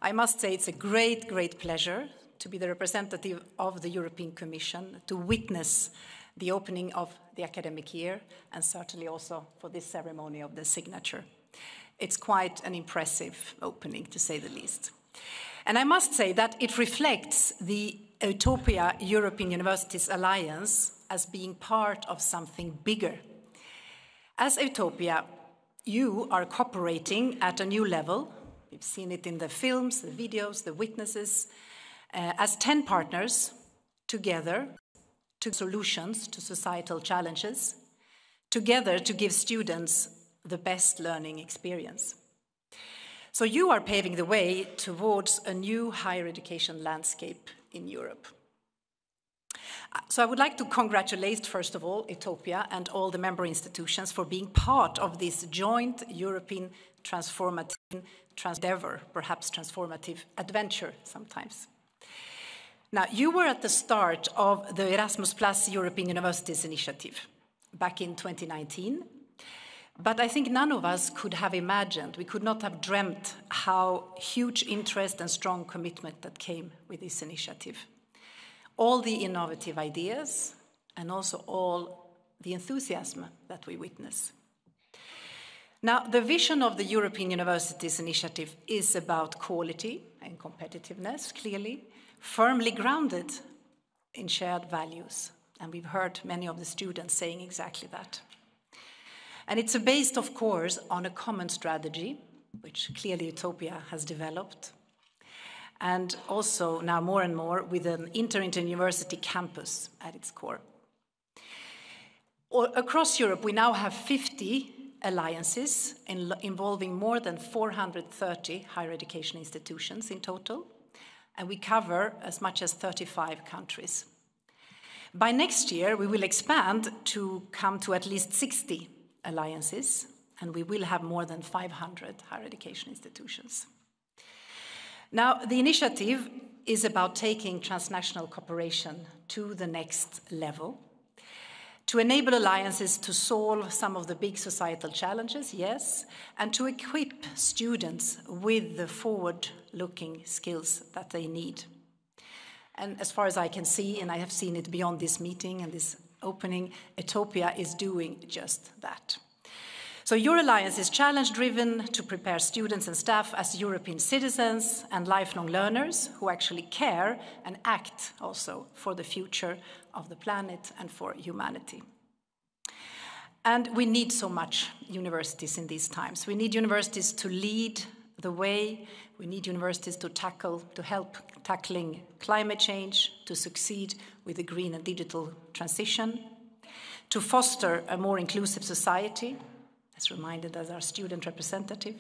I must say it's a great, great pleasure to be the representative of the European Commission, to witness the opening of the academic year, and certainly also for this ceremony of the signature. It's quite an impressive opening, to say the least. And I must say that it reflects the EUTOPIA European Universities Alliance as being part of something bigger. As EUTOPIA, you are cooperating at a new level. We've seen it in the films, the videos, the witnesses, as 10 partners together to solutions to societal challenges, together to give students the best learning experience. So you are paving the way towards a new higher education landscape in Europe. So I would like to congratulate, first of all, EUTOPIA and all the member institutions for being part of this joint European transformative endeavor, perhaps transformative adventure sometimes. Now, you were at the start of the Erasmus Plus European Universities Initiative back in 2019, but I think none of us could have imagined, we could not have dreamt how huge interest and strong commitment that came with this initiative. All the innovative ideas and also all the enthusiasm that we witness. Now, the vision of the European Universities Initiative is about quality and competitiveness, clearly, firmly grounded in shared values. And we've heard many of the students saying exactly that. And it's based, of course, on a common strategy, which clearly EUTOPIA has developed. And also now more and more with an inter-university campus at its core. Across Europe, we now have 50 alliances involving more than 430 higher education institutions in total, and we cover as much as 35 countries. By next year, we will expand to come to at least 60 alliances, and we will have more than 500 higher education institutions. Now, the initiative is about taking transnational cooperation to the next level, to enable alliances to solve some of the big societal challenges, yes, and to equip students with the forward-looking skills that they need. And as far as I can see, and I have seen it beyond this meeting and this opening, EUTOPIA is doing just that. So your alliance is challenge-driven to prepare students and staff as European citizens and lifelong learners who actually care and act also for the future of the planet and for humanity. And we need so much universities in these times. We need universities to lead the way. We need universities to help tackling climate change, to succeed with the green and digital transition, to foster a more inclusive society, as reminded as our student representative,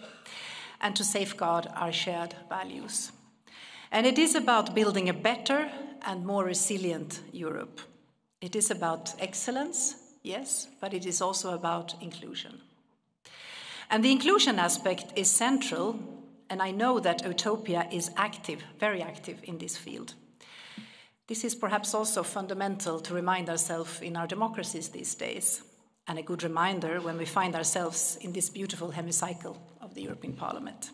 and to safeguard our shared values. And it is about building a better and more resilient Europe. It is about excellence, yes, but it is also about inclusion. And the inclusion aspect is central, and I know that EUTOPIA is active, very active in this field. This is perhaps also fundamental to remind ourselves in our democracies these days, and a good reminder when we find ourselves in this beautiful hemicycle of the European Parliament.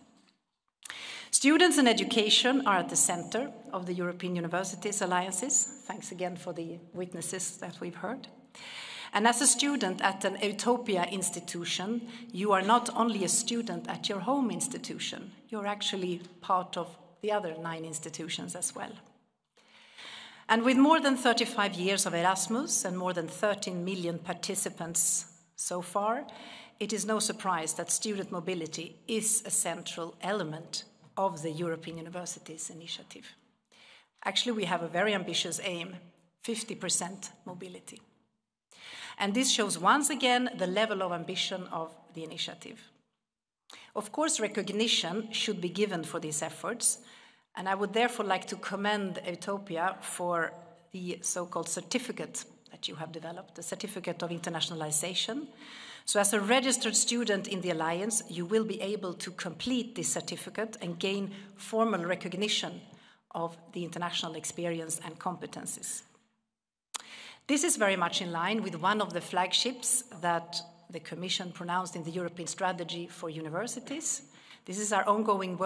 Students and education are at the center of the European Universities Alliances. Thanks again for the witnesses that we've heard. And as a student at an EUTOPIA institution, you are not only a student at your home institution, you're actually part of the other 9 institutions as well. And with more than 35 years of Erasmus and more than 13 million participants so far, it is no surprise that student mobility is a central element of the European Universities Initiative. Actually, we have a very ambitious aim, 50% mobility. And this shows once again the level of ambition of the initiative. Of course, recognition should be given for these efforts, and I would therefore like to commend EUTOPIA for the so-called certificate that you have developed, the Certificate of Internationalization. So as a registered student in the Alliance, you will be able to complete this certificate and gain formal recognition of the international experience and competencies. This is very much in line with one of the flagships that the Commission pronounced in the European Strategy for Universities. This is our ongoing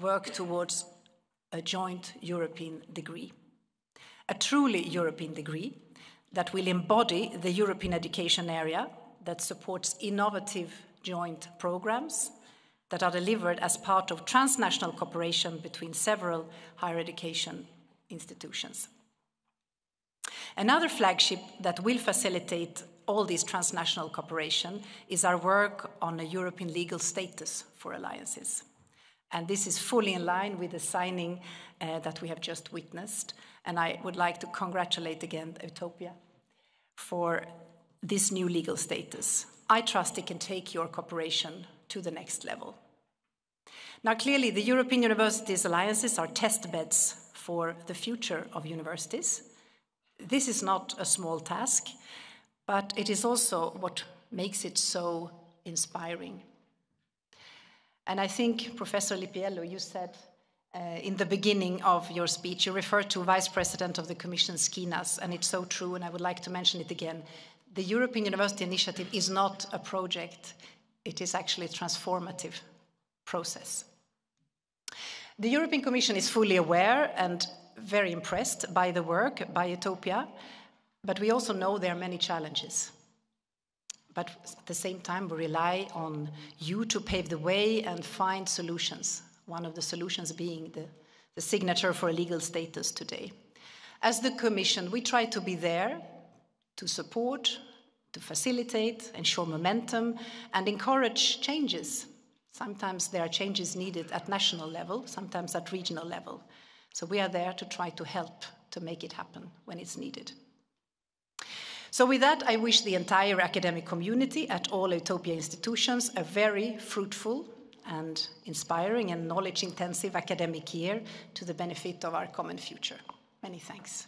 work towards a joint European degree. A truly European degree that will embody the European education area, that supports innovative joint programs that are delivered as part of transnational cooperation between several higher education institutions. Another flagship that will facilitate all this transnational cooperation is our work on a European legal status for alliances. And this is fully in line with the signing that we have just witnessed. And I would like to congratulate again EUTOPIA for this new legal status. I trust it can take your cooperation to the next level. Now, clearly, the European Universities Alliances are test beds for the future of universities. This is not a small task, but it is also what makes it so inspiring. And I think, Professor Lipiello, you said in the beginning of your speech, you referred to Vice President of the Commission, Skinas, and it's so true, and I would like to mention it again. The European University Initiative is not a project, it is actually a transformative process. The European Commission is fully aware and very impressed by the work by EUTOPIA, but we also know there are many challenges. But at the same time, we rely on you to pave the way and find solutions, one of the solutions being the signature for a legal status today. As the Commission, we try to be there to support, to facilitate, ensure momentum, and encourage changes. Sometimes there are changes needed at national level, sometimes at regional level. So we are there to try to help to make it happen when it's needed. So with that, I wish the entire academic community at all EUTOPIA institutions a very fruitful and inspiring and knowledge-intensive academic year to the benefit of our common future. Many thanks.